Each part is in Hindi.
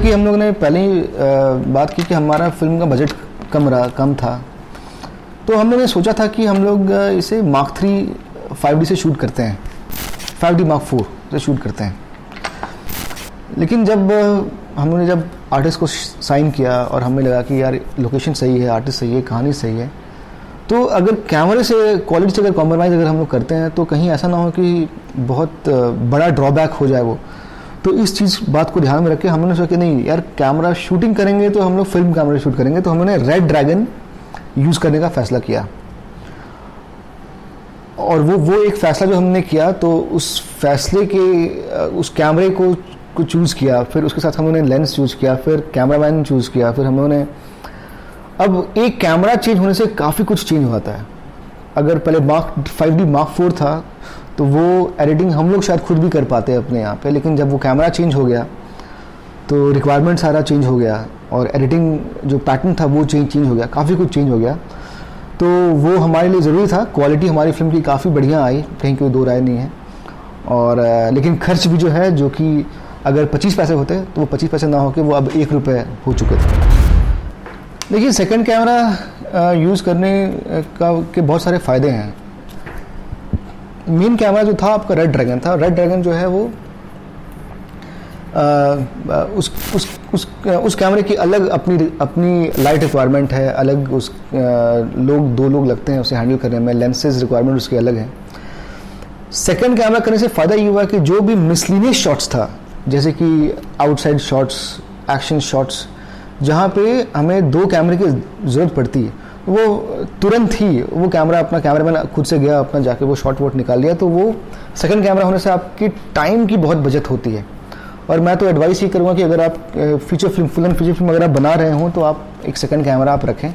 कि हम लोग ने पहले ही बात की कि हमारा फिल्म का बजट कम था, तो हम लोग ने सोचा था कि हम लोग इसे Mark 3 5D से शूट करते हैं, 5D Mark 4 से शूट करते हैं। लेकिन जब हम लोगों ने जब आर्टिस्ट को साइन किया और हमें लगा कि यार लोकेशन सही है, आर्टिस्ट सही है, कहानी सही है, तो अगर कैमरे से क्वालिटी से अगर कॉम्प्रोमाइज़ अगर हम लोग करते हैं तो कहीं ऐसा ना हो कि बहुत बड़ा ड्रॉबैक हो जाए वो। तो इस बात को ध्यान में रख के हम लोगों ने सोचा कि नहीं यार, कैमरा शूटिंग करेंगे तो हम लोग फिल्म कैमरा शूट करेंगे, तो हमने रेड ड्रैगन यूज़ करने का फैसला किया। और वो एक फ़ैसला जो हमने किया, तो उस फैसले के उस कैमरे को चूज़ किया, फिर उसके साथ हम लोगों ने लेंस चूज़ किया, फिर कैमरामैन चूज़ किया, फिर हम लोगों ने, अब एक कैमरा चेंज होने से काफ़ी कुछ चेंज हो जाता है। अगर पहले 5D Mark 4 था तो वो एडिटिंग हम लोग शायद खुद भी कर पाते हैं अपने यहाँ पे, लेकिन जब वो कैमरा चेंज हो गया तो रिक्वायरमेंट सारा चेंज हो गया और एडिटिंग जो पैटर्न था वो चेंज हो गया, काफ़ी कुछ चेंज हो गया। तो वो हमारे लिए ज़रूरी था। क्वालिटी हमारी फिल्म की काफ़ी बढ़िया आई, कहीं कोई दो राय नहीं है। और लेकिन खर्च भी जो है, जो कि अगर 25 पैसे होते तो वो 25 पैसे ना हो के वो अब 1 रुपये हो चुके थे। देखिए, सेकंड कैमरा यूज़ करने के बहुत सारे फ़ायदे हैं। मेन कैमरा जो था आपका रेड ड्रैगन था। रेड ड्रैगन जो है वो उस कैमरे की अलग अपनी लाइट रिक्वायरमेंट है, अलग उस दो लोग लगते हैं उसे हैंडल करने में, लेंसेज रिक्वायरमेंट उसके अलग है। सेकंड कैमरा करने से फ़ायदा ये हुआ कि जो भी मिसलिनियस शॉट्स था, जैसे कि आउटसाइड शॉट्स, एक्शन शॉट्स, जहाँ पे हमें 2 कैमरे की ज़रूरत पड़ती है, वो तुरंत ही वो कैमरामैन खुद से गया, अपना जाके वो शॉट वॉट निकाल लिया। तो वो सेकंड कैमरा होने से आपकी टाइम की बहुत बचत होती है। और मैं तो एडवाइस ये करूँगा कि अगर आप फीचर फिल्म अगर आप बना रहे हों तो आप एक सेकंड कैमरा आप रखें।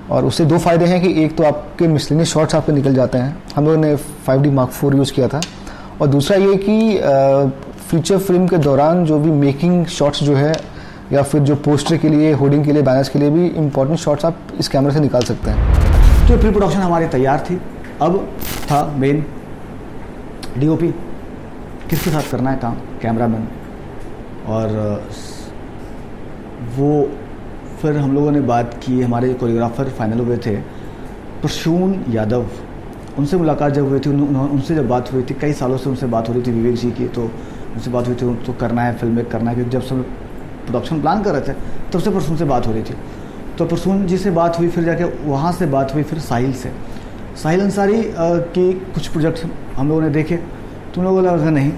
और उससे 2 फ़ायदे हैं कि एक तो आपके मिसलिनियस शॉट्स आपके निकल जाते हैं, हम लोगों ने 5D Mark 4 यूज़ किया था, और दूसरा ये कि फीचर फिल्म के दौरान जो भी मेकिंग शॉट्स जो है, या फिर जो पोस्टर के लिए, होर्डिंग के लिए, बैनर्स के लिए भी इंपॉर्टेंट शॉट्स आप इस कैमरे से निकाल सकते हैं। तो प्री प्रोडक्शन हमारी तैयार थी। अब था मेन DOP, किसके साथ करना है काम, कैमरामैन। और वो फिर हम लोगों ने बात की, हमारे कोरियोग्राफर फाइनल हुए थे प्रसून यादव, उनसे मुलाकात जब हुई थी, उनसे जब बात हुई थी, कई सालों से उनसे बात हो रही थी विवेक जी की, तो उनसे बात हुई थी तो करना है, फिल्म मेक करना है, क्योंकि जब सब प्रोडक्शन प्लान कर रहे थे तब से प्रसून से बात हो रही थी। तो प्रसून जी से बात हुई, फिर जाके वहाँ से बात हुई फिर साहिल अंसारी की कुछ प्रोजेक्ट हम लोगों ने देखे, तो हम लोगों को लगा नहीं,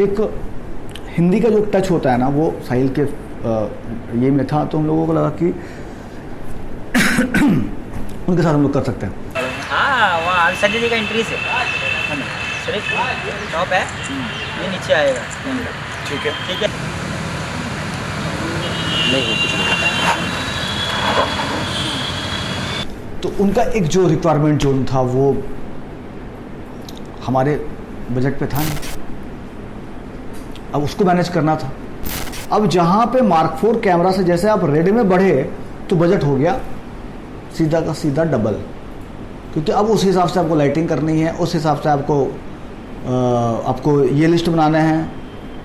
एक हिंदी का जो टच होता है ना वो साहिल के ये में था, तो हम लोगों को लगा कि उनके साथ हम लोग कर सकते हैं। हाँ, वहाँ संजय जी का एंट्री से सिर्फ टॉप है, ये नीचे आएगा। ठीक है, ठीक है। नहीं कुछ नहीं। तो उनका एक जो रिक्वायरमेंट जोन था वो हमारे बजट पे था नहीं, अब उसको मैनेज करना था। अब जहाँ पे Mark 4 कैमरा से जैसे आप रेड में बढ़े तो बजट हो गया सीधा का सीधा डबल, क्योंकि अब उस हिसाब से आपको लाइटिंग करनी है, उस हिसाब से आपको ये लिस्ट बनाना है,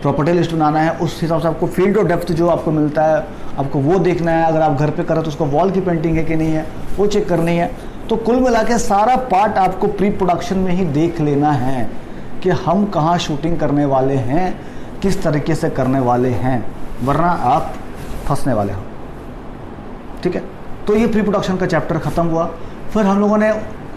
प्रॉपर्टी लिस्ट बनाना है, उस हिसाब से आपको फील्ड और डेप्थ जो आपको मिलता है आपको वो देखना है। अगर आप घर पे करें तो उसको वॉल की पेंटिंग है कि नहीं है वो चेक करनी है। तो कुल मिला के सारा पार्ट आपको प्री प्रोडक्शन में ही देख लेना है कि हम कहाँ शूटिंग करने वाले हैं, किस तरीके से करने वाले हैं, वरना आप फंसने वाले हो। ठीक है, तो ये प्री प्रोडक्शन का चैप्टर ख़त्म हुआ। फिर हम लोगों ने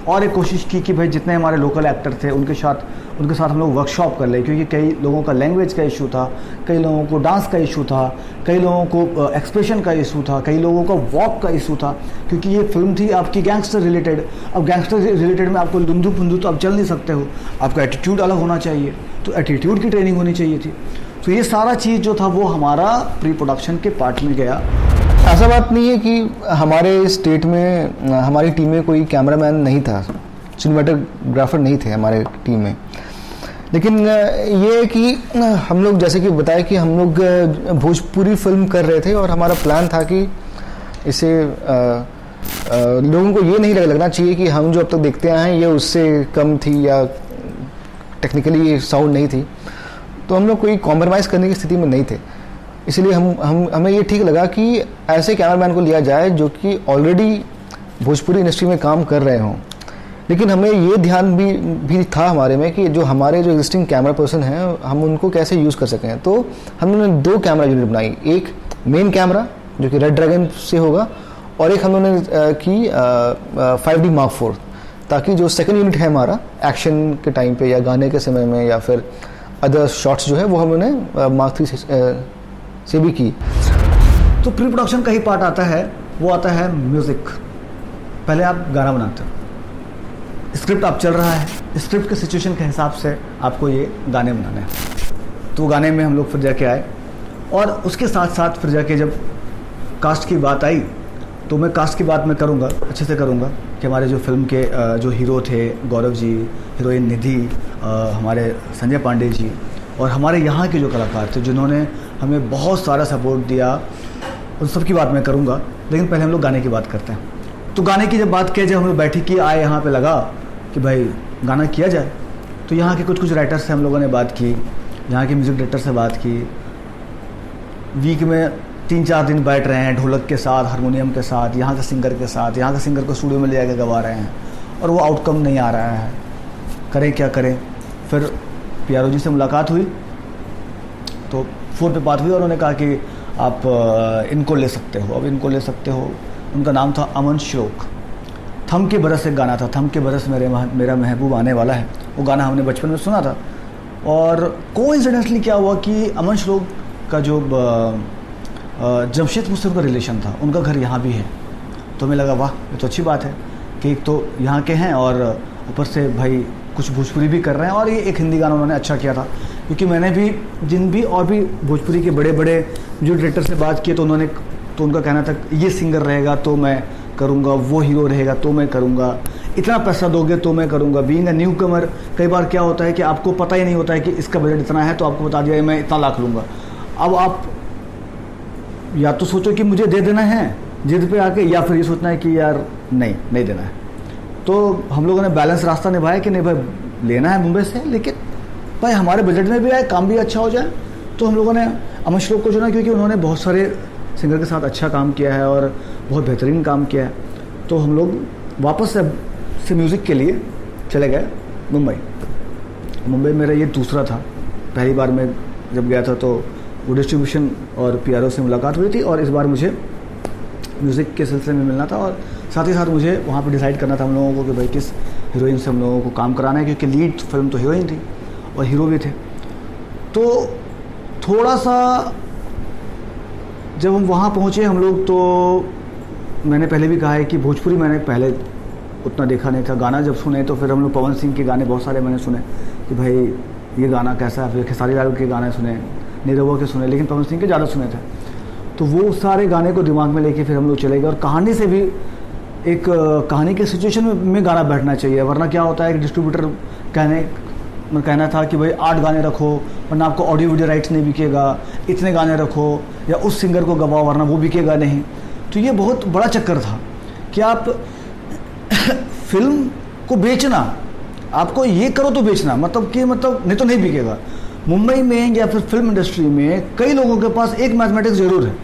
और एक कोशिश की कि भाई जितने हमारे लोकल एक्टर थे उनके साथ हम लोग वर्कशॉप कर ले, क्योंकि कई लोगों का लैंग्वेज का इशू था, कई लोगों को डांस का इशू था, कई लोगों को एक्सप्रेशन का इशू था, कई लोगों का वॉक का इशू था, क्योंकि ये फिल्म थी आपकी गैंगस्टर रिलेटेड। अब गैंगस्टर रिलेटेड में आपको लुंदू पुंदू तो आप चल नहीं सकते हो, आपका एटीट्यूड अलग होना चाहिए, तो एटीट्यूड की ट्रेनिंग होनी चाहिए थी। तो ये सारा चीज़ जो था वो हमारा प्री प्रोडक्शन के पार्ट में गया। ऐसा बात नहीं है कि हमारे स्टेट में हमारी टीम में कोई कैमरामैन नहीं था, सिनेमेटोग्राफर नहीं थे हमारे टीम में, लेकिन ये है कि हम लोग जैसे कि बताया कि हम लोग भोजपुरी फिल्म कर रहे थे और हमारा प्लान था कि इसे लोगों को ये नहीं लगना चाहिए कि हम जो अब तक देखते आए हैं ये उससे कम थी या टेक्निकली साउंड नहीं थी, तो हम लोग कोई कॉम्प्रोमाइज़ करने की स्थिति में नहीं थे। इसलिए हमें ये ठीक लगा कि ऐसे कैमरामैन को लिया जाए जो कि ऑलरेडी भोजपुरी इंडस्ट्री में काम कर रहे हों। लेकिन हमें ये ध्यान भी था हमारे में कि जो हमारे जो एग्जिस्टिंग कैमरा पर्सन हैं हम उनको कैसे यूज़ कर सकें। तो हमने 2 कैमरा यूनिट बनाई, एक मेन कैमरा जो कि रेड ड्रैगन से होगा और एक हमने की 5D Mark IV, ताकि जो सेकंड यूनिट है हमारा एक्शन के टाइम पे या गाने के समय में या फिर अदर शॉट्स जो है वो हमने Mark III से भी की। तो प्री प्रोडक्शन का ही पार्ट आता है, वो आता है म्यूज़िक। पहले आप गाना बनाते हो, स्क्रिप्ट आप चल रहा है, स्क्रिप्ट के सिचुएशन के हिसाब से आपको ये गाने बनाने हैं। तो गाने में हम लोग फिर जाके आए और उसके साथ साथ फिर जाके जब कास्ट की बात आई तो मैं कास्ट की बात मैं करूँगा, अच्छे से करूँगा कि हमारे जो फिल्म के जो हीरो थे गौरव जी, हीरोइन निधि, हमारे संजय पांडे जी और हमारे यहाँ के जो कलाकार थे जिन्होंने हमें बहुत सारा सपोर्ट दिया, उन सब की बात मैं करूँगा। लेकिन पहले हम लोग गाने की बात करते हैं। तो गाने की जब बात किया, जब हम लोग बैठी की आए यहाँ पे लगा कि भाई गाना किया जाए, तो यहाँ के कुछ राइटर्स से हम लोगों ने बात की, यहाँ के म्यूज़िक डायरेक्टर से बात की। वीक में 3-4 दिन बैठ रहे हैं ढोलक के साथ, हारमोनियम के साथ, यहाँ के सिंगर के साथ, यहाँ के सिंगर को स्टूडियो में ले जाकर गवा रहे हैं और वो आउटकम नहीं आ रहा है, करें क्या करें। फिर PRO जी से मुलाकात हुई तो फ़ोन पे बात हुई और उन्होंने कहा कि आप इनको ले सकते हो, अब इनको ले सकते हो। उनका नाम था अमन श्लोक। थम के बरस एक गाना था, थम के बरस मेरा महबूब आने वाला है, वो गाना हमने बचपन में सुना था। और कोइंसिडेंटली क्या हुआ कि अमन श्लोक का जो जमशेद मुझसे उनका रिलेशन था, उनका घर यहाँ भी है। तो हमें लगा वाह ये तो अच्छी बात है कि एक तो यहाँ के हैं और ऊपर से भाई कुछ भोजपुरी भी कर रहे हैं। और ये एक हिंदी गाना उन्होंने अच्छा किया था, क्योंकि मैंने भी जिन भी और भी भोजपुरी के बड़े बड़े जो डायरेक्टर से बात की तो उनका कहना था ये सिंगर रहेगा तो मैं करूँगा, वो हीरो रहेगा तो मैं करूँगा, इतना पैसा दोगे तो मैं करूँगा। बीइंग अ न्यू कमर, कई बार क्या होता है कि आपको पता ही नहीं होता है कि इसका बजट इतना है, तो आपको बता दिया मैं इतना लाख लूँगा। अब आप या तो सोचो कि मुझे दे देना है जिद पे आके, या फिर ये सोचना है कि यार नहीं देना है। तो हम लोगों ने बैलेंस रास्ता निभाया कि नहीं भाई लेना है मुंबई से, लेकिन भाई हमारे बजट में भी आए, काम भी अच्छा हो जाए। तो हम लोगों ने अमन श्लोक को चुना, क्योंकि उन्होंने बहुत सारे सिंगर के साथ अच्छा काम किया है और बहुत बेहतरीन काम किया है। तो हम लोग वापस से म्यूज़िक के लिए चले गए मुंबई। मेरा ये दूसरा था। पहली बार मैं जब गया था तो वो डिस्ट्रीब्यूशन और PRO से मुलाकात हुई थी, और इस बार मुझे म्यूज़िक के सिलसिले में मिलना था। और साथ ही साथ मुझे वहाँ पे डिसाइड करना था हम लोगों को कि भाई किस हीरोइन से हम लोगों को काम कराना है, क्योंकि लीड फिल्म तो हीरोइन थी और हीरो भी थे। तो थोड़ा सा जब हम वहाँ पहुँचे हम लोग, तो मैंने पहले भी कहा है कि भोजपुरी मैंने पहले उतना देखा नहीं था। गाना जब सुने तो फिर हम लोग पवन सिंह के गाने बहुत सारे मैंने सुने कि भाई ये गाना कैसा है, फिर खेसारी लाल के गाने सुने, नीरवा के सुने, लेकिन पवन सिंह के ज़्यादा सुने थे। तो वो सारे गाने को दिमाग में लेके फिर हम लोग चले गए। और कहानी से भी एक कहानी के सिचुएशन में गाना बैठना चाहिए, वरना क्या होता है कि डिस्ट्रीब्यूटर कहना था कि भाई 8 गाने रखो वरना आपको ऑडियो वीडियो राइट्स नहीं बिकेगा, इतने गाने रखो या उस सिंगर को गवाओ वरना वो बिकेगा नहीं। तो ये बहुत बड़ा चक्कर था कि आप फिल्म को बेचना, आपको ये करो तो बेचना, मतलब नहीं तो नहीं बिकेगा। मुंबई में या फिर फिल्म इंडस्ट्री में कई लोगों के पास एक मैथमेटिक्स जरूर है,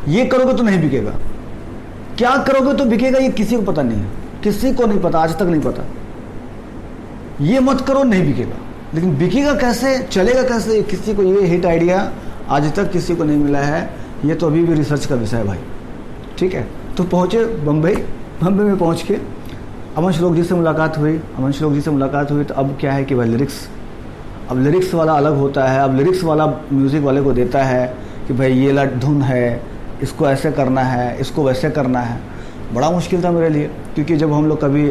ये करोगे तो नहीं बिकेगा, क्या करोगे तो बिकेगा, ये किसी को पता नहीं है, किसी को नहीं पता, आज तक नहीं पता। ये मत करो नहीं बिकेगा, लेकिन बिकेगा कैसे, चलेगा कैसे, किसी को ये हिट आइडिया आज तक किसी को नहीं मिला है। ये तो अभी भी रिसर्च का विषय है भाई, ठीक है। तो पहुँचे बम्बई में पहुँच के अमन श्लोक जी से मुलाकात हुई। तो अब क्या है कि भाई लिरिक्स वाला अलग होता है। अब लिरिक्स वाला म्यूज़िक वाले को देता है कि भाई ये लट धुन है, इसको ऐसे करना है, इसको वैसे करना है। बड़ा मुश्किल था मेरे लिए, क्योंकि जब हम लोग कभी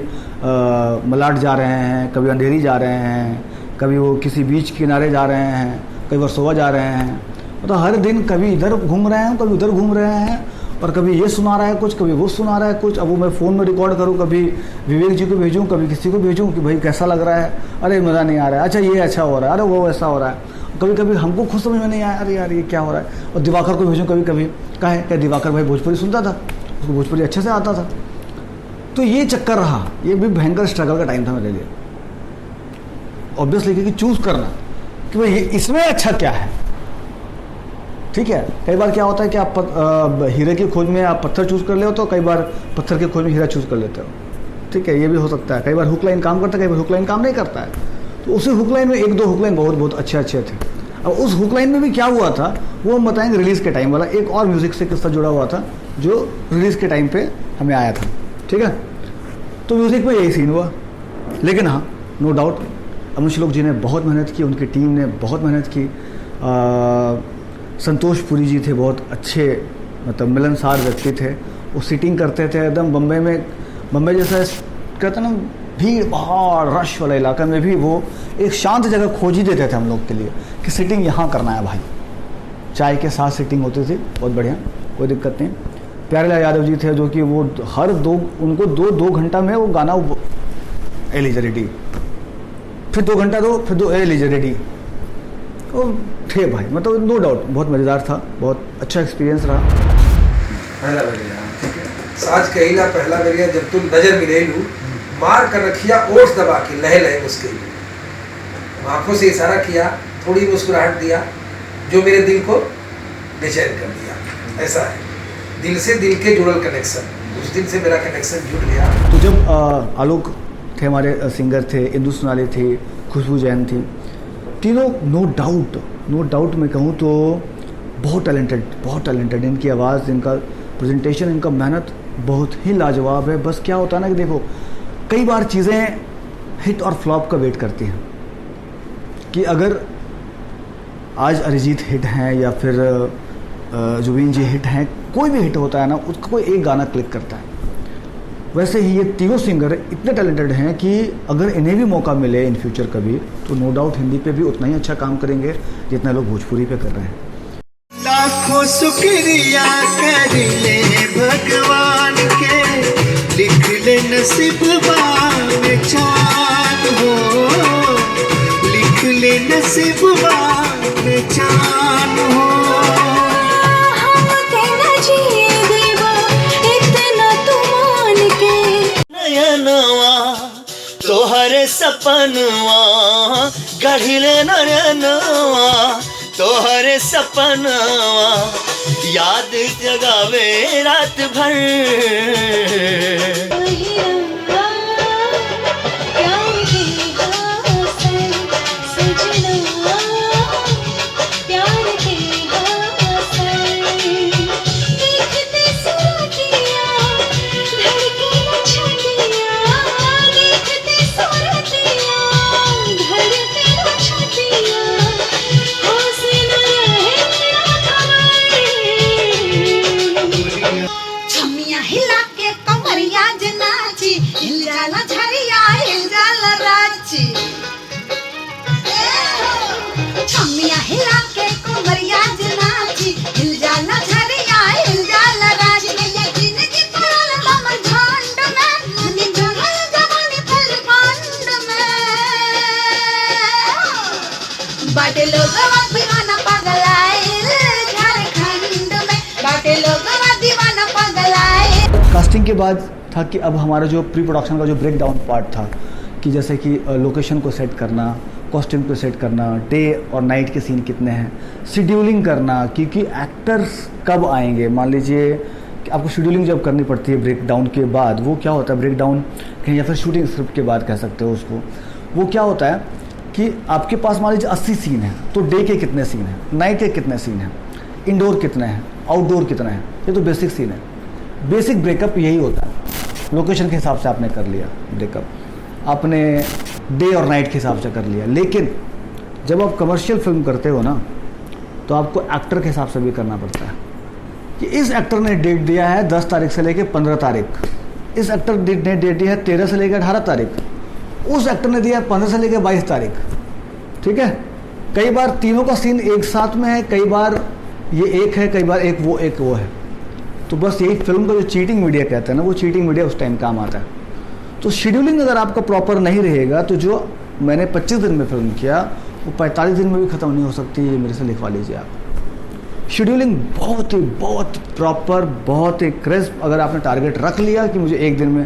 मलाड जा रहे हैं, कभी अंधेरी जा रहे हैं, कभी वो किसी बीच किनारे जा रहे हैं, कभी वर्सोवा जा रहे हैं, मतलब हर दिन कभी इधर घूम रहे हैं, कभी उधर घूम रहे हैं, और कभी ये सुना रहा है कुछ, कभी वो सुना रहा है कुछ। अब वो मैं फ़ोन में रिकॉर्ड करूँ, कभी विवेक जी को भेजूँ, कभी किसी को भेजूँ कि भाई कैसा लग रहा है, अरे मज़ा नहीं आ रहा है, अच्छा ये अच्छा हो रहा है, अरे वो ऐसा हो रहा है। कभी कभी हमको खुद समझ में नहीं आया, अरे यार ये क्या हो रहा है। और दिवाकर को भेजूँ कभी क्या दिवाकर भाई भोजपुरी सुनता था, उसको भोजपुरी अच्छे से आता था। तो ये चक्कर रहा, ये भी भयंकर स्ट्रगल का टाइम था मेरे लिए ऑब्वियसली, क्योंकि चूज़ करना कि भाई इसमें अच्छा क्या है। ठीक है, कई बार क्या होता है कि आप हीरे की खोज में आप पत्थर चूज़ कर ले हो, तो कई बार पत्थर की खोज में हीरा चूज़ कर लेते हो। ठीक है, ये भी हो सकता है। कई बार हुक लाइन काम करता है, कई बार हुक लाइन काम नहीं करता है। तो उसी हुक लाइन में एक दो हुक लाइन बहुत अच्छे थे। अब उस हुक लाइन में भी क्या हुआ था वो हम बताएंगे रिलीज़ के टाइम वाला। एक और म्यूज़िक से किस्सा जुड़ा हुआ था जो रिलीज़ के टाइम पे हमें आया था। ठीक है, तो म्यूज़िक में यही सीन हुआ। लेकिन हाँ, नो डाउट अनुश्लोक जी ने बहुत मेहनत की, उनकी टीम ने बहुत मेहनत की। संतोष पुरी जी थे, बहुत अच्छे मतलब मिलनसार व्यक्ति थे। वो सीटिंग करते थे एकदम बम्बई जैसा कहते हैं ना भीड़ भाड़ रश वाला इलाका में भी वो एक शांत जगह खोज ही देते थे हम लोग के लिए कि सीटिंग यहाँ करना है भाई। चाय के साथ सीटिंग होती थी, बहुत बढ़िया, कोई दिक्कत नहीं। प्यारेलाल यादव जी थे जो कि वो उनको दो घंटा में वो गाना ए लीजिए रेडी, फिर 2 घंटा दो, फिर 2 ए लीजिए रेडी। वो थे भाई, मतलब नो डाउट बहुत मज़ेदार था, बहुत अच्छा एक्सपीरियंस रहा। पहला बेरिया, ठीक है, साज कहिला पहला बेरिया जब तुम नजर मिलेलू, मार कर रखिया ओठ दबा के लहे लहे मुस्कुराई, आंखों से इशारा किया, थोड़ी मुस्कुराहट दिया जो मेरे दिल को बेचैन कर दिया। ऐसा है, दिल से दिल के जुड़ल कनेक्शन, उस दिन से मेरा कनेक्शन जुड़ गया। तो जब आलोक थे हमारे सिंगर थे, इंदु सोनाली थी, खुशबू जैन थी, तीनों नो डाउट मैं कहूँ तो बहुत टैलेंटेड। इनकी आवाज़, इनका प्रेजेंटेशन, इनका मेहनत बहुत ही लाजवाब है। बस क्या होता है ना कि देखो कई बार चीज़ें हिट और फ्लॉप का वेट करती हैं कि अगर आज अरिजीत हिट हैं या फिर जुबीन जी हिट हैं, कोई भी हिट होता है ना उसका कोई एक गाना क्लिक करता है। वैसे ही ये तीनों सिंगर इतने टैलेंटेड हैं कि अगर इन्हें भी मौका मिले इन फ्यूचर कभी तो नो डाउट हिंदी पे भी उतना ही अच्छा काम करेंगे जितना लोग भोजपुरी पे कर रहे हैं। लाखों शुक्रिया कर ले भगवान के, लिख ले नसीब में चांद हो, लिख ले नसीब में चांद हो। तोहर सपनवा गढ़िले नयनवा, तोहर सपनवा याद जगावे रात भर। कास्टिंग के बाद था कि अब हमारा जो प्री प्रोडक्शन का जो ब्रेक डाउन पार्ट था कि जैसे कि लोकेशन को सेट करना, कॉस्ट्यूम को सेट करना, डे और नाइट के सीन कितने हैं, शेड्यूलिंग करना, क्योंकि एक्टर्स कब आएंगे। मान लीजिए कि आपको शेड्यूलिंग जब करनी पड़ती है ब्रेक डाउन के बाद, वो क्या होता है ब्रेक डाउन कहीं या फिर शूटिंग स्क्रिप्ट के बाद कह सकते हो उसको। वो क्या होता है कि आपके पास मान लीजिए 80 सीन है, तो डे के कितने सीन हैं, नाइट के कितने सीन हैं, इंडोर कितने हैं, आउटडोर कितना है, ये तो बेसिक सीन है। बेसिक ब्रेकअप यही होता है, लोकेशन के हिसाब से आपने कर लिया ब्रेकअप, आपने डे और नाइट के हिसाब से कर लिया। लेकिन जब आप कमर्शियल फिल्म करते हो ना तो आपको एक्टर के हिसाब से भी करना पड़ता है कि इस एक्टर ने डेट दिया है 10 तारीख से लेकर 15 तारीख, इस एक्टर ने डेट दिया है 13 से लेकर 18 तारीख, उस एक्टर ने दिया है 15 से लेकर 22 तारीख। ठीक है, कई बार तीनों का सीन एक साथ में है, कई बार ये एक है, कई बार एक वो है। तो बस यही फिल्म का जो चीटिंग मीडिया कहते हैं ना, वो चीटिंग मीडिया उस टाइम काम आता है। तो शेड्यूलिंग अगर आपका प्रॉपर नहीं रहेगा तो जो मैंने 25 दिन में फिल्म किया वो 45 दिन में भी ख़त्म नहीं हो सकती, ये मेरे से लिखवा लीजिए आप। शेड्यूलिंग बहुत प्रॉपर, बहुत ही क्रिस्प। अगर आपने टारगेट रख लिया कि मुझे एक दिन में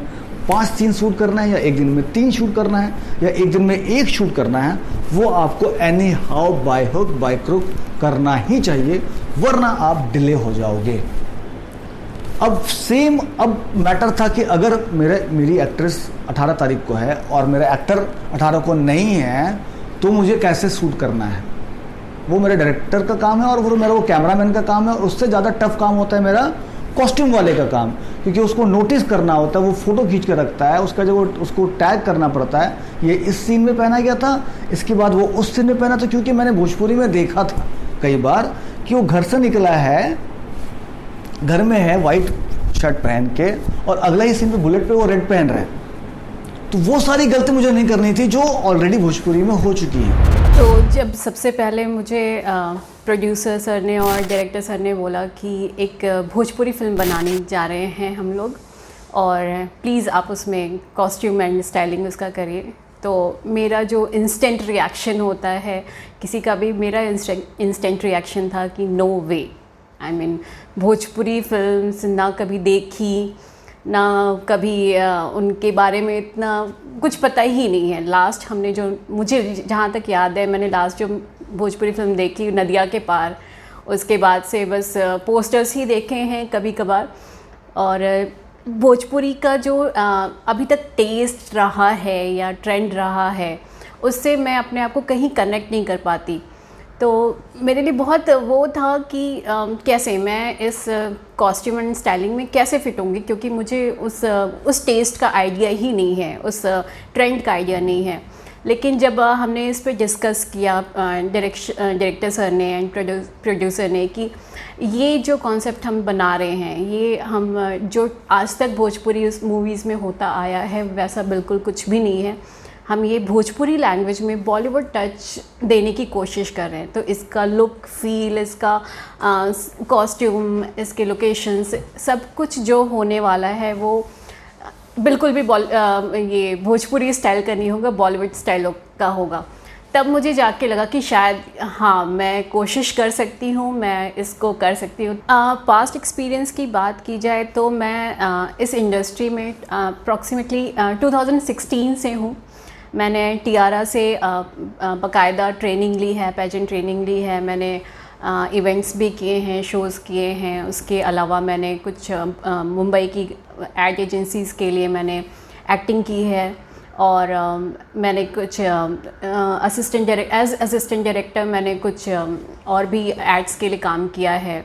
5 सीन शूट करना है या एक दिन में 3 शूट करना है या एक दिन में 1 शूट करना है, वो आपको anyhow by hook by crook करना ही चाहिए। वरना आप डिले हो जाओगे। अब सेम अब मैटर था कि अगर मेरी एक्ट्रेस 18 तारीख को है और मेरा एक्टर 18 को नहीं है तो मुझे कैसे शूट करना है, वो मेरे डायरेक्टर का काम है और वो मेरा वो कैमरामैन का काम है। और उससे ज़्यादा टफ काम होता है मेरा कॉस्ट्यूम वाले का काम, क्योंकि उसको नोटिस करना होता है, वो फोटो खींच के रखता है, उसका जो उसको टैग करना पड़ता है, ये इस सीन में पहना गया था, इसके बाद वो उस सीन में पहना था। क्योंकि मैंने भोजपुरी में देखा था कई बार कि वो घर से निकला है, घर में है वाइट शर्ट पहन के, और अगला ही सीन पे बुलेट पे वो रेड पहन रहे हैं। तो वो सारी गलती मुझे नहीं करनी थी जो ऑलरेडी भोजपुरी में हो चुकी है। तो जब सबसे पहले मुझे प्रोड्यूसर सर ने और डायरेक्टर सर ने बोला कि एक भोजपुरी फिल्म बनाने जा रहे हैं हम लोग, और प्लीज़ आप उसमें कॉस्ट्यूम एंड स्टाइलिंग उसका करिए, तो मेरा जो इंस्टेंट रिएक्शन होता है किसी का भी, मेरा इंस्टेंट रिएक्शन था कि no way. I mean Bhojpuri films ना कभी देखी, ना कभी उनके बारे में इतना कुछ पता ही नहीं है। लास्ट हमने जो, मुझे जहाँ तक याद है, मैंने लास्ट जो भोजपुरी फिल्म देखी नदिया के पार, उसके बाद से बस पोस्टर्स ही देखे हैं कभी कभार। और भोजपुरी का जो अभी तक टेस्ट रहा है या ट्रेंड रहा है, उससे मैं अपने आप को कहीं कनेक्ट नहीं कर पाती। तो मेरे लिए बहुत वो था कि कैसे मैं इस कॉस्ट्यूम एंड स्टाइलिंग में कैसे फिट होंगी, क्योंकि मुझे उस टेस्ट का आइडिया ही नहीं है, उस ट्रेंड का आइडिया नहीं है। लेकिन जब हमने इस पे डिस्कस किया डायरेक्टर सर ने एंड प्रोड्यूसर ने कि ये जो कॉन्सेप्ट हम बना रहे हैं, ये हम जो आज तक भोजपुरी मूवीज़ में होता आया है वैसा बिल्कुल कुछ भी नहीं है, हम ये भोजपुरी लैंग्वेज में बॉलीवुड टच देने की कोशिश कर रहे हैं। तो इसका लुक, फील, इसका कॉस्ट्यूम, इसके लोकेशंस, सब कुछ जो होने वाला है वो बिल्कुल भी ये भोजपुरी स्टाइल का नहीं होगा, बॉलीवुड स्टाइल का होगा। तब मुझे जाके लगा कि शायद हाँ, मैं कोशिश कर सकती हूँ, मैं इसको कर सकती हूँ। पास्ट एक्सपीरियंस की बात की जाए तो मैं इस इंडस्ट्री में अप्रॉक्सीमेटली 2016 से हूँ। मैंने टियारा से बाकायदा ट्रेनिंग ली है, पेजेंट ट्रेनिंग ली है। मैंने इवेंट्स भी किए हैं, शोज़ किए हैं। उसके अलावा मैंने कुछ मुंबई की एड एजेंसीज़ के लिए मैंने एक्टिंग की है, और मैंने कुछ एज असिस्टेंट डायरेक्टर मैंने कुछ और भी एड्स के लिए काम किया है।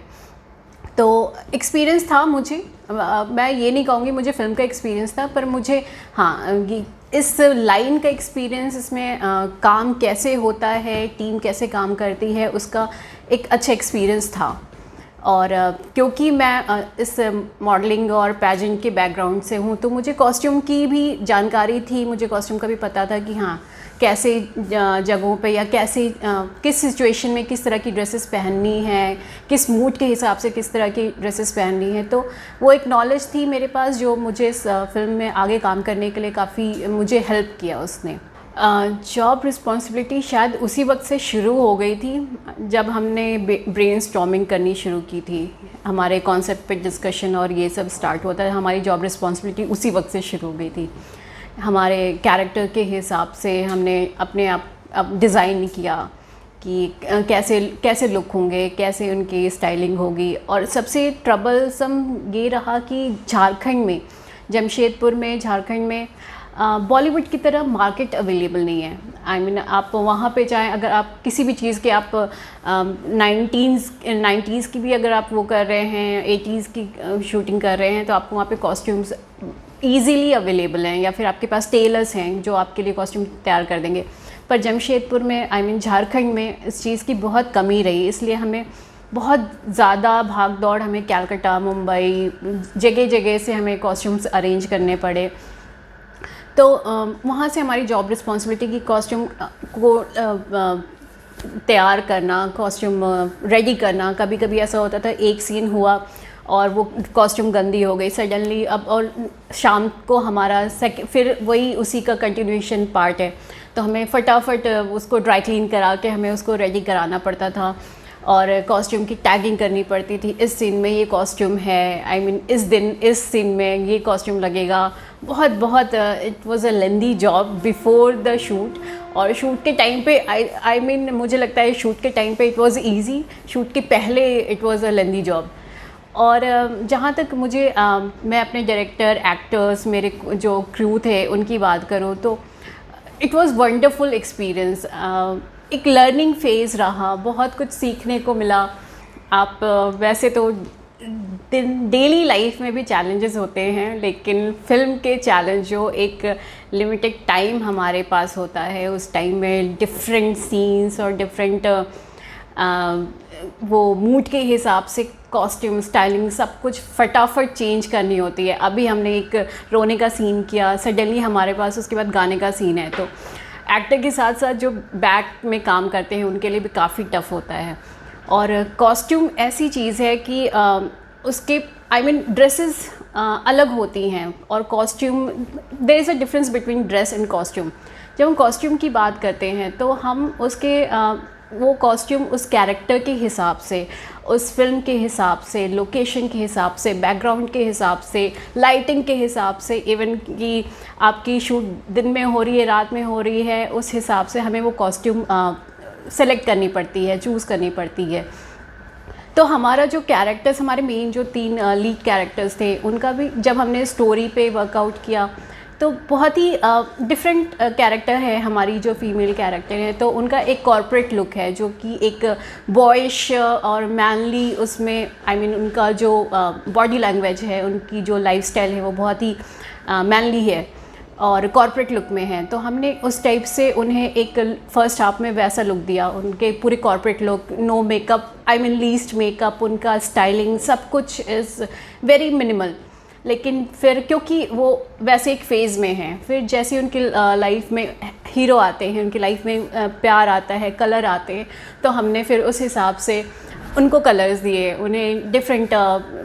तो एक्सपीरियंस था मुझे, मैं ये नहीं कहूँगी मुझे फ़िल्म का एक्सपीरियंस था, पर मुझे हाँ इस लाइन का एक्सपीरियंस, इसमें काम कैसे होता है, टीम कैसे काम करती है, उसका एक अच्छा एक्सपीरियंस था। और क्योंकि मैं इस मॉडलिंग और पेजेंट के बैकग्राउंड से हूँ, तो मुझे कॉस्ट्यूम की भी जानकारी थी, मुझे कॉस्ट्यूम का भी पता था कि हाँ कैसे जगहों पे या कैसे किस सिचुएशन में किस तरह की ड्रेसेस पहननी है, किस मूड के हिसाब से किस तरह की ड्रेसेस पहननी है। तो वो एक नॉलेज थी मेरे पास जो मुझे इस फिल्म में आगे काम करने के लिए काफ़ी मुझे हेल्प किया उसने। जॉब रिस्पॉन्सिबिलिटी शायद उसी वक्त से शुरू हो गई थी जब हमने ब्रेनस्टॉर्मिंग करनी शुरू की थी। हमारे कॉन्सेप्ट पे डिस्कशन और ये सब स्टार्ट होता है, हमारी जॉब रिस्पॉन्सिबिलिटी उसी वक्त से शुरू हो गई थी। हमारे कैरेक्टर के हिसाब से हमने अपने आप डिज़ाइन किया कि कैसे लुक होंगे, कैसे उनकी स्टाइलिंग होगी। और सबसे ट्रबलसम ये रहा कि झारखंड में, जमशेदपुर में, झारखंड में बॉलीवुड की तरह मार्केट अवेलेबल नहीं है। आई मीन आप वहाँ पे जाएं, अगर आप किसी भी चीज़ के आप 90s की भी अगर आप वो कर रहे हैं, 80s की शूटिंग कर रहे हैं, तो आपको वहाँ पे कॉस्ट्यूम्स ईज़िली अवेलेबल हैं, या फिर आपके पास टेलर्स हैं जो आपके लिए कॉस्ट्यूम तैयार कर देंगे। पर जमशेदपुर में, आई मीन झारखंड में इस चीज़ की बहुत कमी रही, इसलिए हमें बहुत ज़्यादा भाग दौड़, हमें कलकत्ता, मुंबई, जगह जगह से हमें कॉस्ट्यूम्स अरेंज करने पड़े। तो वहाँ से हमारी जॉब रिस्पॉन्सिबिलिटी की कॉस्ट्यूम को तैयार करना, कॉस्ट्यूम रेडी करना। कभी कभी ऐसा होता था एक सीन हुआ और वो कॉस्ट्यूम गंदी हो गई सडनली, अब और शाम को हमारा फिर वही उसी का कंटिन्यूएशन पार्ट है, तो हमें फटाफट उसको ड्राई क्लीन करा के हमें उसको रेडी कराना पड़ता था। और कॉस्ट्यूम की टैगिंग करनी पड़ती थी, इस सीन में ये कॉस्ट्यूम है, आई मीन इस दिन इस सीन में ये कॉस्ट्यूम लगेगा। बहुत it was a lengthy job before the shoot, और शूट के टाइम पे आई मीन मुझे लगता है शूट के टाइम पे इट वाज इजी, शूट के पहले it was a lengthy job. और जहाँ तक मुझे मैं अपने डायरेक्टर, एक्टर्स, मेरे जो क्रू थे उनकी बात करूँ तो इट वाज वंडरफुल एक्सपीरियंस। एक लर्निंग फेज़ रहा, बहुत कुछ सीखने को मिला। आप वैसे तो डेली लाइफ में भी चैलेंजेस होते हैं, लेकिन फिल्म के चैलेंज जो एक लिमिटेड टाइम हमारे पास होता है, उस टाइम में डिफरेंट सीन्स और डिफरेंट वो मूड के हिसाब से कॉस्ट्यूम, स्टाइलिंग सब कुछ फटाफट चेंज करनी होती है। अभी हमने एक रोने का सीन किया, सडनली हमारे पास उसके बाद गाने का सीन है, तो एक्टर के साथ साथ जो बैक में काम करते हैं उनके लिए भी काफ़ी टफ होता है। और कॉस्ट्यूम ऐसी चीज़ है कि उसके आई मीन ड्रेसेस अलग होती हैं, और costume there is a difference between dress and costume. जब हम कॉस्ट्यूम की बात करते हैं तो हम उसके वो कॉस्ट्यूम उस कैरेक्टर के हिसाब से, उस फिल्म के हिसाब से, लोकेशन के हिसाब से, बैकग्राउंड के हिसाब से, लाइटिंग के हिसाब से, इवन कि आपकी शूट दिन में हो रही है, रात में हो रही है, उस हिसाब से हमें वो कॉस्ट्यूम सेलेक्ट करनी पड़ती है, चूज़ करनी पड़ती है। तो हमारा जो कैरेक्टर्स, हमारे मेन जो 3 लीड कैरेक्टर्स थे, उनका भी जब हमने स्टोरी पे वर्कआउट किया तो बहुत ही डिफरेंट कैरेक्टर है। हमारी जो फीमेल कैरेक्टर है तो उनका एक कॉर्पोरेट लुक है जो कि एक बॉयश और मैनली, उसमें आई मीन उनका जो बॉडी लैंग्वेज है, उनकी जो लाइफस्टाइल है वो बहुत ही मैनली है और कॉर्पोरेट लुक में है। तो हमने उस टाइप से उन्हें एक फ़र्स्ट हाफ में वैसा लुक दिया, उनके पूरे corporate look, no makeup, I mean least makeup, उनका स्टाइलिंग सब कुछ इज़ वेरी मिनिमल। लेकिन फिर क्योंकि वो वैसे एक फ़ेज़ में हैं, फिर जैसे उनकी लाइफ में हीरो आते हैं, उनकी लाइफ में प्यार आता है, कलर आते हैं, तो हमने फिर उस हिसाब से उनको कलर्स दिए, उन्हें डिफरेंट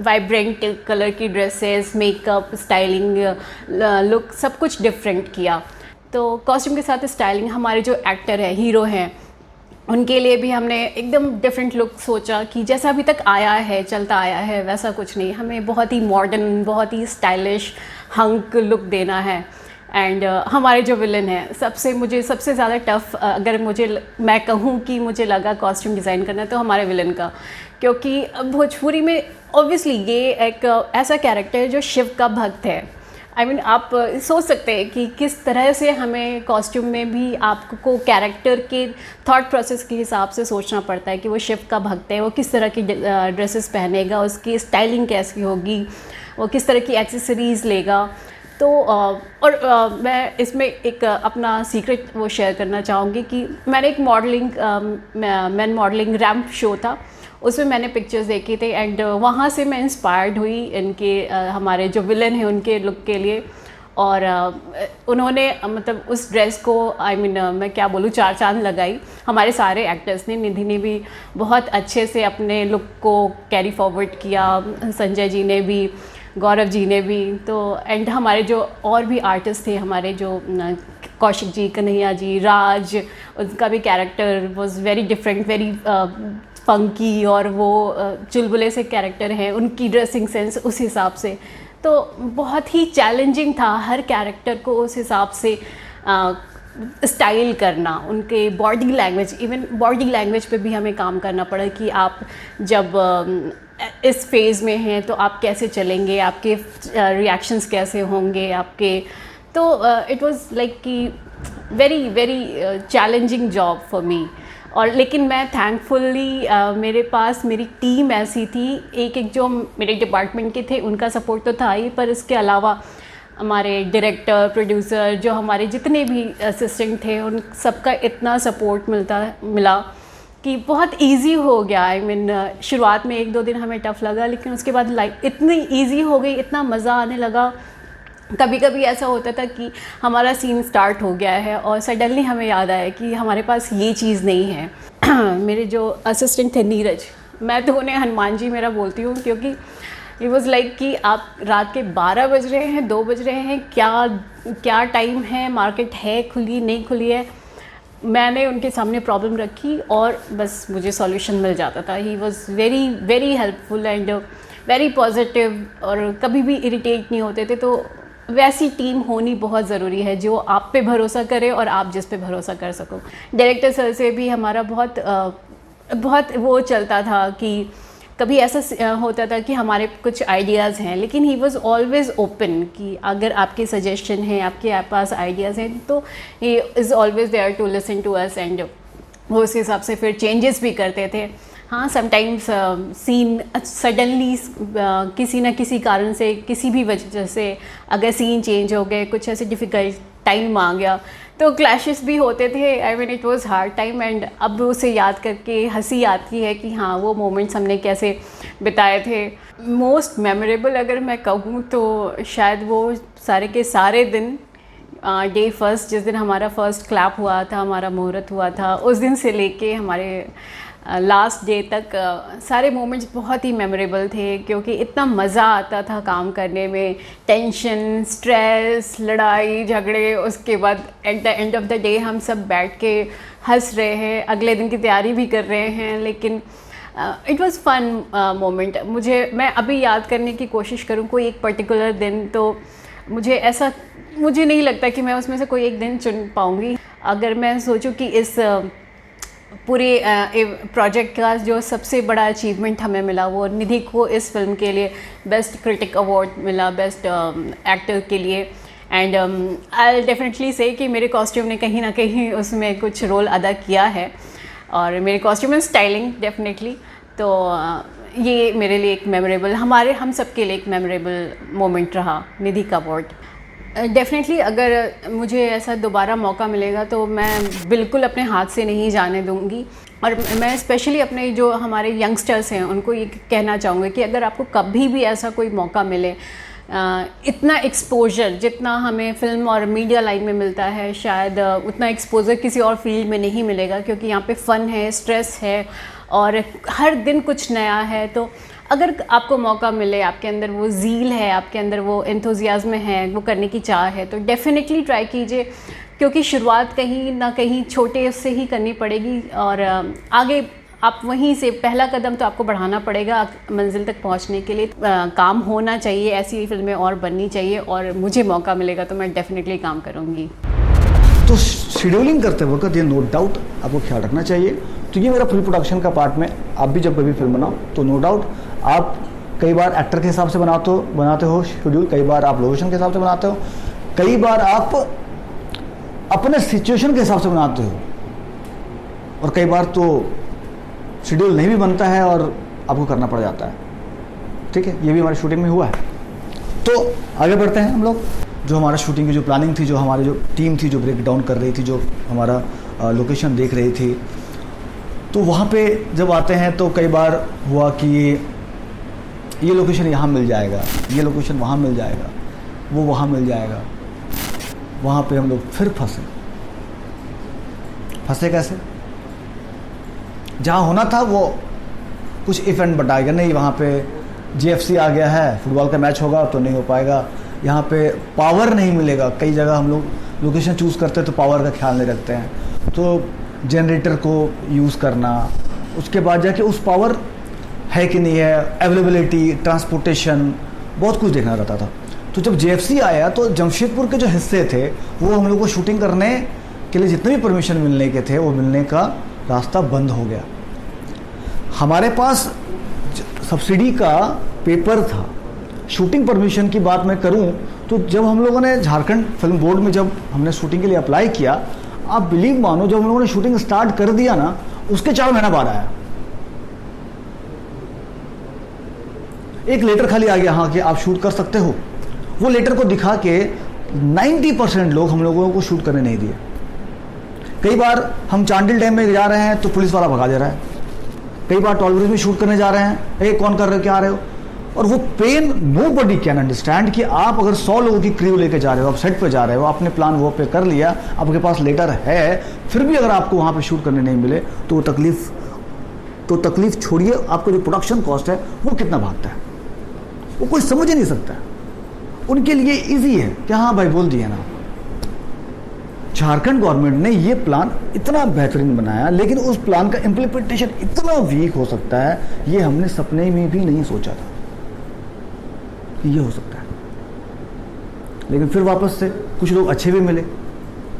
वाइब्रेंट कलर की ड्रेसेस, मेकअप, स्टाइलिंग, लुक सब कुछ डिफरेंट किया। तो कॉस्ट्यूम के साथ स्टाइलिंग, हमारे जो एक्टर हैं, हीरो हैं, उनके लिए भी हमने एकदम डिफरेंट लुक सोचा कि जैसा अभी तक आया है, चलता आया है, वैसा कुछ नहीं, हमें बहुत ही मॉडर्न, बहुत ही स्टाइलिश हंक लुक देना है। एंड हमारे जो विलन हैं, मुझे सबसे ज़्यादा टफ़ अगर मैं कहूँ कि मुझे लगा कॉस्ट्यूम डिज़ाइन करना तो हमारे विलन का, क्योंकि भोजपुरी में ऑब्वियसली ये एक ऐसा कैरेक्टर है जो शिव का भक्त है। आई मीन आप सोच सकते हैं कि किस तरह से हमें कॉस्ट्यूम में भी आपको कैरेक्टर के थॉट प्रोसेस के हिसाब से सोचना पड़ता है कि वो शिव का भक्त है, वो किस तरह की ड्रेसेस पहनेगा, उसकी स्टाइलिंग कैसी होगी, वो किस तरह की एक्सेसरीज़ लेगा। तो मैं इसमें एक अपना सीक्रेट वो शेयर करना चाहूँगी कि मैंने एक मैन मॉडलिंग रैंप शो था, उसमें मैंने पिक्चर्स देखी थी एंड वहाँ से मैं इंस्पायर्ड हुई इनके हमारे जो विलन हैं उनके लुक के लिए। और उन्होंने मतलब उस ड्रेस को आई मीन मैं क्या बोलूँ, 4 चांद लगाई। हमारे सारे एक्टर्स ने, निधि ने भी बहुत अच्छे से अपने लुक को कैरी फॉरवर्ड किया, संजय जी ने भी, गौरव जी ने भी। तो एंड हमारे जो और भी आर्टिस्ट थे, हमारे जो कौशिक जी, कन्हैया जी, राज, उनका भी character was very different, very funky, और वो चुलबुले से कैरेक्टर हैं, उनकी ड्रेसिंग सेंस उस हिसाब से। तो बहुत ही चैलेंजिंग था हर कैरेक्टर को उस हिसाब से स्टाइल करना, उनके body language, even body language पे भी हमें काम करना पड़ा कि आप जब इस फेज़ में हैं तो आप कैसे चलेंगे, आपके रिएक्शंस कैसे होंगे आपके। तो इट वाज लाइक कि very very challenging job for me. और लेकिन मैं थैंकफुली मेरे पास मेरी टीम ऐसी थी, एक जो मेरे डिपार्टमेंट के थे उनका सपोर्ट तो था ही, पर इसके अलावा हमारे डायरेक्टर, प्रोड्यूसर, जो हमारे जितने भी असिस्टेंट थे, उन सबका इतना सपोर्ट मिला कि बहुत इजी हो गया। आई मीन शुरुआत में 1-2 दिन हमें टफ़ लगा, लेकिन उसके बाद लाइफ इतनी इजी हो गई, इतना मज़ा आने लगा। कभी कभी ऐसा होता था कि हमारा सीन स्टार्ट हो गया है और सडनली हमें याद आया कि हमारे पास ये चीज़ नहीं है। मेरे जो असिस्टेंट थे नीरज, मैं तो उन्हें हनुमान जी मेरा बोलती हूँ, क्योंकि इट वाज लाइक कि आप रात के 12 बज रहे हैं, 2 बज रहे हैं, क्या टाइम है, मार्केट है खुली नहीं खुली है, मैंने उनके सामने प्रॉब्लम रखी और बस मुझे सॉल्यूशन मिल जाता था। He was very very helpful and very positive, और कभी भी इरिटेट नहीं होते थे। तो वैसी टीम होनी बहुत ज़रूरी है जो आप पे भरोसा करे और आप जिस पे भरोसा कर सको। डायरेक्टर सर से भी हमारा बहुत वो चलता था कि कभी ऐसा होता था कि हमारे कुछ आइडियाज़ हैं, लेकिन ही वॉज़ ऑलवेज़ ओपन कि अगर आपके सजेशन हैं, आपके पास आइडियाज़ हैं, तो he is always there to listen to us and वो उस हिसाब से फिर चेंजेस भी करते थे। हाँ, समटाइम्स सीन सडनली किसी न किसी कारण से, किसी भी वजह से अगर सीन चेंज हो गए, कुछ ऐसे डिफ़िकल्ट टाइम आ गया, तो क्लैशेस भी होते थे। I mean it was hard time and अब उसे याद करके हंसी आती है कि हाँ, वो मोमेंट्स हमने कैसे बिताए थे। मोस्ट मेमोरेबल अगर मैं कहूँ तो शायद वो सारे के सारे दिन, डे फर्स्ट जिस दिन हमारा फर्स्ट क्लैप हुआ था, हमारा मुहूर्त हुआ था, उस दिन से लेके हमारे लास्ट डे तक सारे मोमेंट्स बहुत ही मेमोरेबल थे, क्योंकि इतना मज़ा आता था काम करने में। टेंशन, स्ट्रेस, लड़ाई झगड़े, उसके बाद at the end of the day हम सब बैठ के हंस रहे हैं, अगले दिन की तैयारी भी कर रहे हैं। लेकिन इट वाज फन मोमेंट। मैं अभी याद करने की कोशिश करूँ कोई एक पर्टिकुलर दिन, तो मुझे नहीं लगता कि मैं उसमें से कोई एक दिन चुन पाऊँगी। अगर मैं सोचूं कि इस पूरे प्रोजेक्ट का जो सबसे बड़ा अचीवमेंट हमें मिला, वो निधि को इस फिल्म के लिए बेस्ट क्रिटिक अवार्ड मिला, बेस्ट एक्टर के लिए। एंड आई डेफिनेटली से कि मेरे कॉस्ट्यूम ने कहीं ना कहीं उसमें कुछ रोल अदा किया है, और मेरे कॉस्ट्यूम एंड स्टाइलिंग डेफिनेटली। तो ये मेरे लिए एक मेमोरेबल, हम सब के लिए एक मेमोरेबल मोमेंट रहा, निधि का अवार्ड। डेफिनेटली अगर मुझे ऐसा दोबारा मौका मिलेगा तो मैं बिल्कुल अपने हाथ से नहीं जाने दूंगी। और मैं स्पेशली अपने जो हमारे यंगस्टर्स हैं उनको ये कहना चाहूँगी कि अगर आपको कभी भी ऐसा कोई मौका मिले, इतना एक्सपोजर जितना हमें फिल्म और मीडिया लाइन में मिलता है, शायद उतना एक्सपोजर किसी और फील्ड में नहीं मिलेगा, क्योंकि यहाँ पे फ़न है, स्ट्रेस है और हर दिन कुछ नया है। तो अगर आपको मौका मिले, आपके अंदर वो ज़ील है, आपके अंदर वो एंथुजियाज़्म है, वो करने की चाह है, तो डेफिनेटली ट्राई कीजिए, क्योंकि शुरुआत कहीं ना कहीं छोटे से ही करनी पड़ेगी और आगे आप वहीं से पहला कदम तो आपको बढ़ाना पड़ेगा मंजिल तक पहुंचने के लिए। काम होना चाहिए, ऐसी फिल्में और बननी चाहिए, और मुझे मौका मिलेगा तो मैं डेफिनेटली काम करूँगी। तो शेड्यूलिंग करते वक्त ये नो डाउट आपको ख्याल रखना चाहिए। तो ये मेरा प्री प्रोडक्शन का पार्ट में, आप भी जब कभी फिल्म बनाओ तो नो डाउट आप कई बार एक्टर के हिसाब से बनाते हो शेड्यूल, कई बार आप लोकेशन के हिसाब से बनाते हो, कई बार आप अपने सिचुएशन के हिसाब से बनाते हो, और कई बार तो शेड्यूल नहीं भी बनता है और आपको करना पड़ जाता है। ठीक है, ये भी हमारी शूटिंग में हुआ है। तो आगे बढ़ते हैं हम लोग। जो हमारा शूटिंग की जो प्लानिंग थी, जो हमारी जो टीम थी जो ब्रेक डाउन कर रही थी, जो हमारा लोकेशन देख रही थी, तो वहाँ पे जब आते हैं तो कई बार हुआ कि ये लोकेशन यहाँ मिल जाएगा, ये लोकेशन वहाँ मिल जाएगा, वो वहाँ मिल जाएगा। वहाँ पे हम लोग फिर फंसे कैसे? जहाँ होना था वो कुछ इवेंट बता गया, नहीं वहाँ पे GFC आ गया है, फुटबॉल का मैच होगा तो नहीं हो पाएगा, यहाँ पे पावर नहीं मिलेगा। कई जगह हम लोग लोकेशन चूज़ करते हैं तो पावर का ख्याल नहीं रखते हैं, तो जनरेटर को यूज़ करना, उसके बाद जाके उस पावर है कि नहीं है, अवेलेबिलिटी, ट्रांसपोर्टेशन, बहुत कुछ देखना रहता था। तो जब GFC आया तो जमशेदपुर के जो हिस्से थे वो हम लोग को शूटिंग करने के लिए जितने भी परमिशन मिलने के थे वो मिलने का रास्ता बंद हो गया। हमारे पास सब्सिडी का पेपर था। शूटिंग परमिशन की बात मैं करूं तो जब हम लोगों ने झारखंड फिल्म बोर्ड में जब हमने शूटिंग के लिए अप्लाई किया, आप बिलीव मानो, जब हम लोगों ने शूटिंग स्टार्ट कर दिया ना, उसके 4 महीना बाद आया एक लेटर खाली आ गया, हाँ कि आप शूट कर सकते हो। वो लेटर को दिखा के 90% लोग हम लोगों को शूट करने नहीं दिए। कई बार हम चांडिल डैम में जा रहे हैं तो पुलिस वाला भगा दे रहा है, कई बार टॉल ब्रिज में शूट करने जा रहे हैं, कौन कर रहे हो, क्या आ रहे हो। और वो पेन नोबडी कैन अंडरस्टैंड कि आप अगर 100 लोगों की क्रू लेके जा रहे हो, आप सेट पे जा रहे हो, आपने प्लान वो पे कर लिया, आपके पास लेटर है, फिर भी अगर आपको वहाँ पे शूट करने नहीं मिले तो तकलीफ छोड़िए, आपको जो प्रोडक्शन कॉस्ट है वो कितना भागता है, वो कोई समझ ही नहीं सकता। उनके लिए ईजी है कि हाँ भाई बोल दिए ना, झारखंड गवर्नमेंट ने ये प्लान इतना बेहतरीन बनाया, लेकिन उस प्लान का इम्प्लीमेंटेशन इतना वीक हो सकता है, ये हमने सपने में भी नहीं सोचा था कि ये हो सकता है। लेकिन फिर वापस से कुछ लोग अच्छे भी मिले।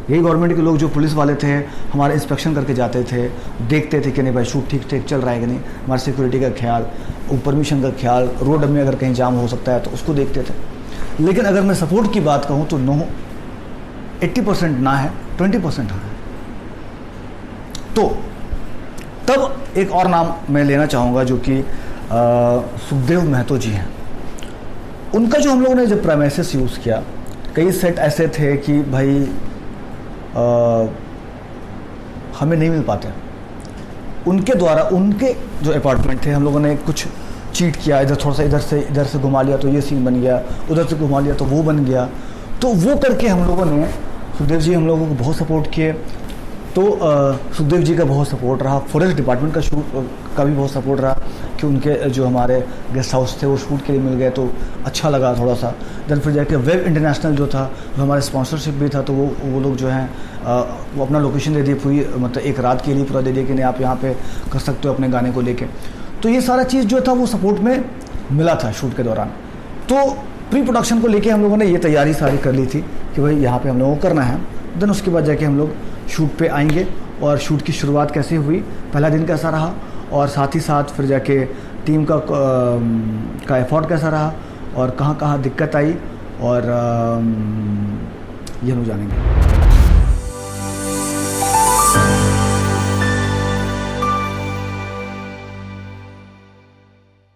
यही गवर्नमेंट के लोग जो पुलिस वाले थे, हमारे इंस्पेक्शन करके जाते थे, देखते थे कि नहीं भाई शूट ठीक ठीक चल रहा है कि नहीं, हमारी सिक्योरिटी का ख्याल, परमिशन का ख्याल, रोड में अगर कहीं जाम हो सकता है तो उसको देखते थे। लेकिन अगर मैं सपोर्ट की बात कहूँ तो 80% ना है, 20% हाँ है। तो तब एक और नाम मैं लेना चाहूँगा जो कि सुखदेव महतो जी हैं। उनका जो हम लोगों ने जब प्रेमाइसेस यूज़ किया, कई सेट ऐसे थे कि भाई हमें नहीं मिल पाते। उनके द्वारा उनके जो अपार्टमेंट थे, हम लोगों ने कुछ चीट किया, इधर थोड़ा सा इधर से घुमा लिया तो ये सीन बन गया, उधर से घुमा लिया तो वो बन गया। तो वो करके हम लोगों ने, सुखदेव जी हम लोगों को बहुत सपोर्ट किए। तो सुखदेव जी का बहुत सपोर्ट रहा, फॉरेस्ट डिपार्टमेंट का शूट का भी बहुत सपोर्ट रहा कि उनके जो हमारे गेस्ट हाउस थे वो शूट के लिए मिल गए, तो अच्छा लगा थोड़ा सा। देन फिर जाके वेब इंटरनेशनल जो था, जो हमारे स्पॉन्सरशिप भी था, तो वो लोग जो हैं वो अपना लोकेशन दे दिए पूरी, मतलब एक रात के लिए पूरा दे दिए कि नहीं आप यहाँ पे कर सकते हो अपने गाने को लेके। तो ये सारा चीज़ जो था वो सपोर्ट में मिला था शूट के दौरान। तो प्री प्रोडक्शन को लेके हम लोगों ने ये तैयारी सारी कर ली थी कि भाई यहाँ पे हम लोगों को करना है। देन उसके बाद जाके हम लोग शूट पे आएंगे और शूट की शुरुआत कैसे हुई, पहला दिन कैसा रहा, और साथ ही साथ फिर जाके टीम का एफर्ट कैसा रहा और कहाँ कहाँ दिक्कत आई, और ये हम लोग जानेंगे।